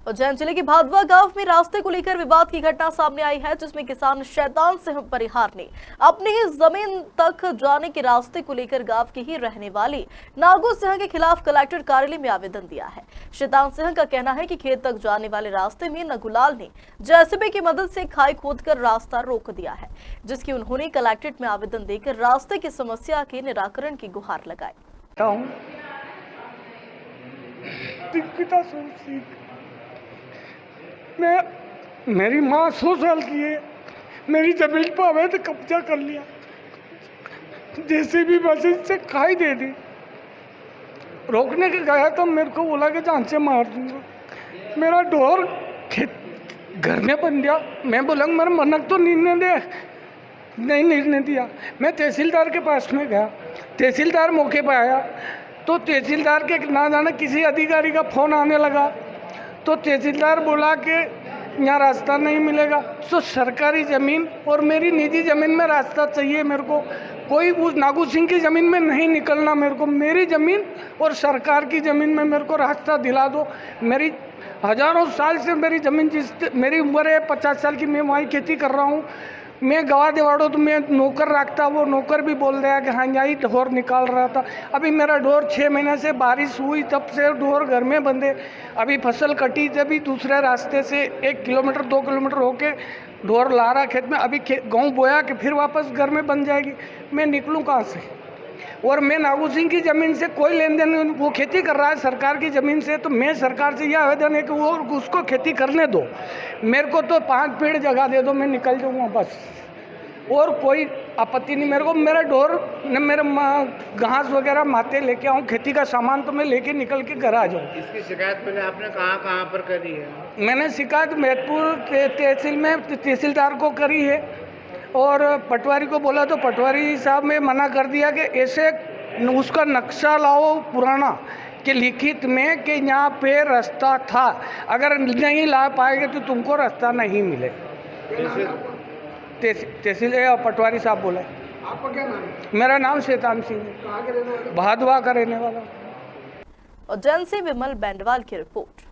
उज्जैन जिले के भादवा गांव में रास्ते को लेकर विवाद की घटना सामने आई है, जिसमें किसान शैतान सिंह परिहार ने अपनी ही जमीन तक जाने के रास्ते को लेकर गांव की ही रहने वाली नागू सिंह के खिलाफ कलेक्टर कार्यालय में आवेदन दिया है। शैतान सिंह का कहना है कि खेत तक जाने वाले रास्ते में नगुलाल ने जेसीबी की मदद से खाई खोदकर रास्ता रोक दिया है, जिसकी उन्होंने कलेक्ट्रेट में आवेदन देकर रास्ते की समस्या के निराकरण की गुहार लगाई। मेरी माँ 100 साल की है, मेरी जमीन पर अवैध कब्जा कर लिया, जैसे भी मशीन से खाई दे दी। रोकने के गया तो मेरे को बोला कि जान से मार दूंगा। मेरा ढोर घर में बन गया। मैं बोला मेरा मनक तो नहीं निर्णय दिया। मैं तहसीलदार के पास में गया, तहसीलदार मौके पर आया तो तहसीलदार के ना जाने किसी अधिकारी का फोन आने लगा, तो तहसीलदार बोला कि यहाँ रास्ता नहीं मिलेगा। तो सरकारी ज़मीन और मेरी निजी ज़मीन में रास्ता चाहिए मेरे को। कोई उस नागू सिंह की ज़मीन में नहीं निकलना मेरे को। मेरी ज़मीन और सरकार की ज़मीन में मेरे को रास्ता दिला दो। मेरी हज़ारों साल से मेरी ज़मीन मेरी उम्र है 50 साल की, मैं वहीं खेती कर रहा हूँ। मैं गवा देवाड़ो तो मैं नौकर रखता, वो नौकर भी बोल रहा कि हाँ यही ढोर निकाल रहा था। अभी मेरा ढोर 6 महीने से बारिश हुई तब से ढोर घर में बंधे। अभी फसल कटी तभी दूसरे रास्ते से 1 किलोमीटर 2 किलोमीटर होके ढोर ला रहा खेत में। अभी गेहूँ बोया कि फिर वापस घर में बन जाएगी। मैं निकलूँ कहाँ से? और मैं नागू सिंह की ज़मीन से कोई लेन देन, वो खेती कर रहा है सरकार की ज़मीन से, तो मैं सरकार से यह आवेदन है कि वो उसको खेती करने दो। मेरे को तो 5 पेड़ जगह दे दो, मैं निकल जाऊँगा बस, और कोई आपत्ति नहीं मेरे को। मेरा ढोर न मेरे घास वगैरह माते लेके आऊँ, खेती का सामान तो मैं लेके निकल के घर आ जाऊँ। इसकी शिकायत पहले आपने कहाँ पर करी है? मैंने शिकायत महतपुर तहसील में तहसीलदार को करी है, और पटवारी को बोला तो पटवारी साहब ने मना कर दिया कि ऐसे उसका नक्शा लाओ पुराना कि लिखित में कि यहाँ पे रास्ता था, अगर नहीं ला पाएंगे तो तुमको रास्ता नहीं मिलेगा। तहसील पटवारी साहब बोले। आपका क्या नाम है? मेरा नाम शैतान सिंह है, कहाँ के रहने वाले? भादवा का रहने वाला। उज्जैन से विमल बेंडवाल की रिपोर्ट।